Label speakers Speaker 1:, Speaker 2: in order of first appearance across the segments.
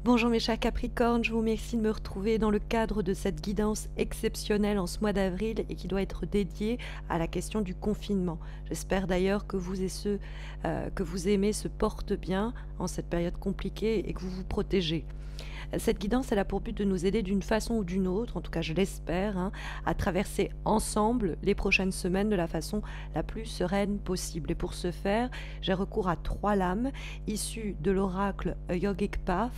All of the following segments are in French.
Speaker 1: Bonjour mes chers Capricornes, je vous remercie de me retrouver dans le cadre de cette guidance exceptionnelle en ce mois d'avril et qui doit être dédiée à la question du confinement. J'espère d'ailleurs que vous et ceux que vous aimez se portent bien en cette période compliquée et que vous vous protégez. Cette guidance, elle a pour but de nous aider d'une façon ou d'une autre, en tout cas je l'espère, à traverser ensemble les prochaines semaines de la façon la plus sereine possible. Et pour ce faire, j'ai recours à 3 lames issues de l'oracle A Yogic Path,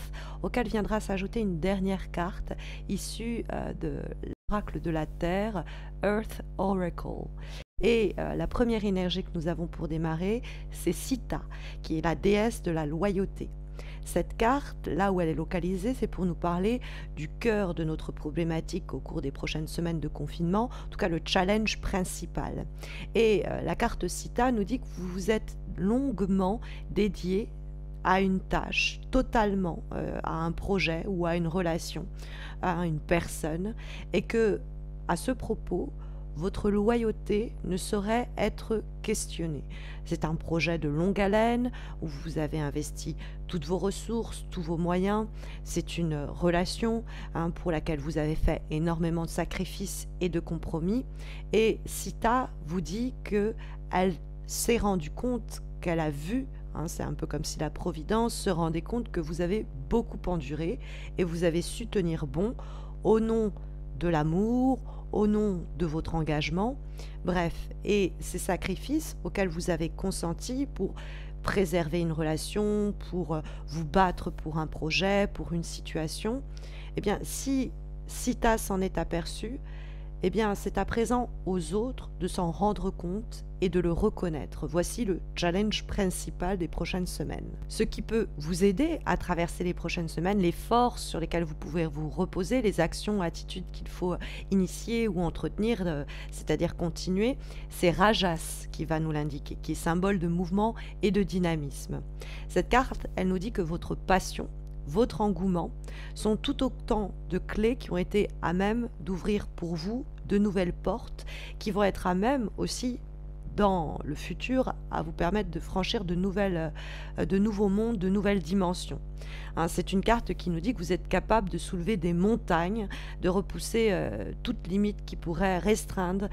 Speaker 1: auquel viendra s'ajouter une dernière carte issue de l'oracle de la Terre, Earth Oracle. Et la première énergie que nous avons pour démarrer, c'est Sita, qui est la déesse de la loyauté. Cette carte, là où elle est localisée, c'est pour nous parler du cœur de notre problématique au cours des prochaines semaines de confinement, en tout cas le challenge principal. Et la carte Sita nous dit que vous vous êtes longuement dédié à une tâche, totalement à un projet ou à une relation, à une personne, et que, à ce propos, votre loyauté ne saurait être questionnée. C'est un projet de longue haleine où vous avez investi toutes vos ressources, tous vos moyens. C'est une relation pour laquelle vous avez fait énormément de sacrifices et de compromis. Et Sita vous dit qu'elle s'est rendue compte, qu'elle a vu, c'est un peu comme si la Providence se rendait compte que vous avez beaucoup enduré et vous avez su tenir bon au nom de l'amour, au nom de votre engagement, bref, et ces sacrifices auxquels vous avez consenti pour préserver une relation, pour vous battre pour un projet, pour une situation, eh bien, si Sita s'en est aperçu, eh bien, c'est à présent aux autres de s'en rendre compte et de le reconnaître. Voici le challenge principal des prochaines semaines. Ce qui peut vous aider à traverser les prochaines semaines, les forces sur lesquelles vous pouvez vous reposer, les actions, attitudes qu'il faut initier ou entretenir, c'est-à-dire continuer, c'est Rajas qui va nous l'indiquer, qui est symbole de mouvement et de dynamisme. Cette carte, elle nous dit que votre passion, votre engouement sont tout autant de clés qui ont été à même d'ouvrir pour vous de nouvelles portes, qui vont être à même aussi dans le futur à vous permettre de franchir de nouveaux mondes, de nouvelles dimensions. C'est une carte qui nous dit que vous êtes capable de soulever des montagnes, de repousser toute limite qui pourrait restreindre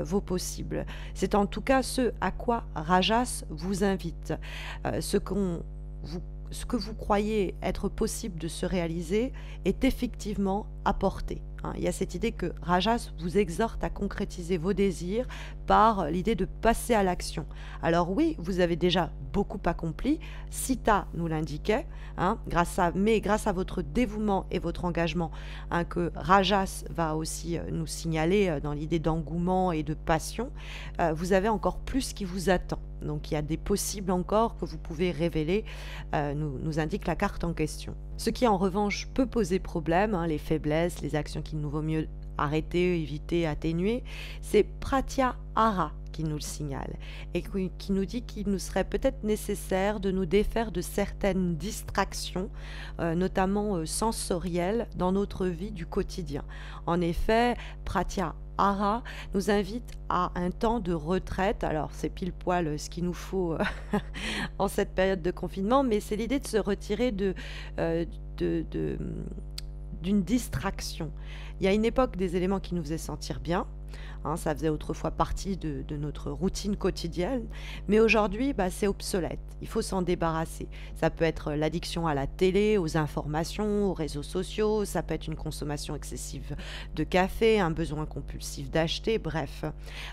Speaker 1: vos possibles. C'est en tout cas ce à quoi Rajas vous invite. Ce que vous croyez être possible de se réaliser est effectivement à portée. Il y a cette idée que Rajas vous exhorte à concrétiser vos désirs par l'idée de passer à l'action. Alors oui, vous avez déjà beaucoup accompli, Sita nous l'indiquait, grâce à votre dévouement et votre engagement, que Rajas va aussi nous signaler dans l'idée d'engouement et de passion, vous avez encore plus qui vous attend. Donc il y a des possibles encore que vous pouvez révéler, nous indique la carte en question. Ce qui en revanche peut poser problème, les faiblesses, les actions qu'il nous vaut mieux arrêter, éviter, atténuer, c'est Pratyahara qui nous le signale et qui nous dit qu'il nous serait peut-être nécessaire de nous défaire de certaines distractions, notamment sensorielles, dans notre vie du quotidien. En effet, Pratyahara nous invite à un temps de retraite. Alors c'est pile poil ce qu'il nous faut en cette période de confinement, mais c'est l'idée de se retirer d'une distraction. Il y a une époque des éléments qui nous faisaient sentir bien, ça faisait autrefois partie de notre routine quotidienne, mais aujourd'hui, c'est obsolète. Il faut s'en débarrasser. Ça peut être l'addiction à la télé, aux informations, aux réseaux sociaux, ça peut être une consommation excessive de café, un besoin compulsif d'acheter, bref.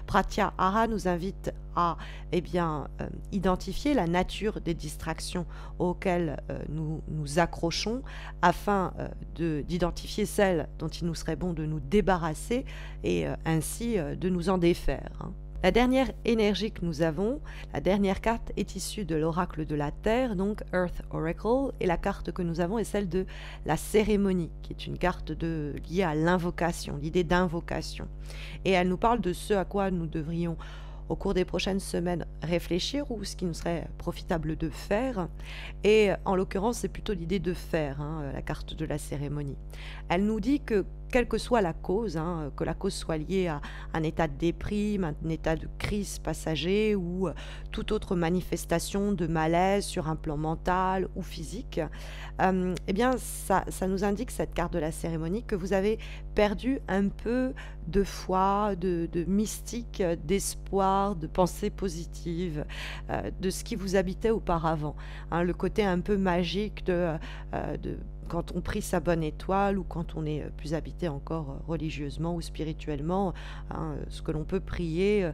Speaker 1: Pratyahara nous invite à identifier la nature des distractions auxquelles nous nous accrochons afin d'identifier celles dont il nous serait bon de nous débarrasser et ainsi de nous en défaire. La dernière énergie que nous avons, la dernière carte est issue de l'oracle de la Terre, donc Earth Oracle, et la carte que nous avons est celle de la cérémonie, qui est une carte liée à l'invocation, l'idée d'invocation. Et elle nous parle de ce à quoi nous devrions au cours des prochaines semaines réfléchir ou ce qui nous serait profitable de faire. Et en l'occurrence, c'est plutôt l'idée de faire, la carte de la cérémonie. Elle nous dit que quelle que soit la cause, hein, que la cause soit liée à un état de déprime, un état de crise passager ou toute autre manifestation de malaise sur un plan mental ou physique, eh bien ça nous indique, cette carte de la cérémonie, que vous avez perdu un peu de foi, de mystique, d'espoir, de pensée positive, de ce qui vous habitait auparavant, hein. Le côté un peu magique de quand on prie sa bonne étoile ou quand on est plus habité encore religieusement ou spirituellement, hein, ce que l'on peut prier,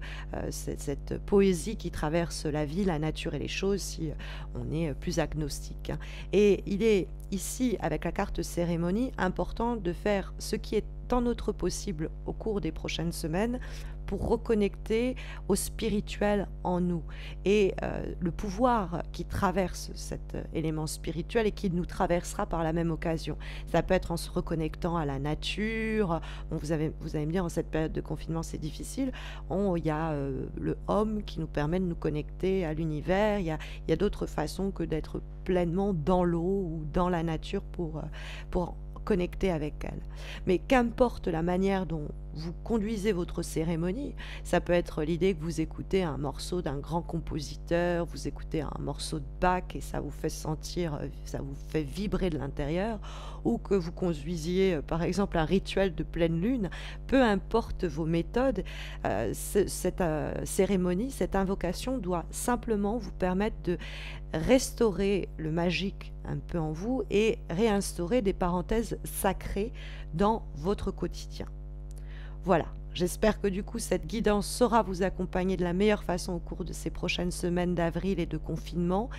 Speaker 1: c'est cette poésie qui traverse la vie, la nature et les choses si on est plus agnostique, hein. Et il est ici, avec la carte cérémonie, important de faire ce qui est en notre possible au cours des prochaines semaines pour reconnecter au spirituel en nous et le pouvoir qui traverse cet élément spirituel et qui nous traversera par la même occasion. Ça peut être en se reconnectant à la nature. Bon, vous allez me dire, en cette période de confinement, c'est difficile. Il y a le Home qui nous permet de nous connecter à l'univers. Il y a d'autres façons que d'être pleinement dans l'eau ou dans la nature pour connecter avec elle. Mais qu'importe la manière dont vous conduisez votre cérémonie, ça peut être l'idée que vous écoutez un morceau d'un grand compositeur, vous écoutez un morceau de Bach et ça vous fait sentir, ça vous fait vibrer de l'intérieur, ou que vous conduisiez par exemple un rituel de pleine lune, peu importe vos méthodes, cette cérémonie, cette invocation doit simplement vous permettre de restaurer le magique un peu en vous et réinstaurer des parenthèses sacrées dans votre quotidien. Voilà, j'espère que du coup cette guidance saura vous accompagner de la meilleure façon au cours de ces prochaines semaines d'avril et de confinement,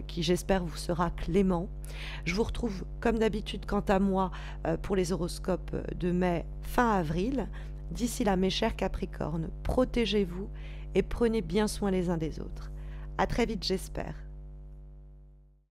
Speaker 1: qui j'espère vous sera clément. Je vous retrouve comme d'habitude quant à moi pour les horoscopes de mai fin avril. D'ici là, mes chers Capricornes, protégez-vous et prenez bien soin les uns des autres. À très vite, j'espère.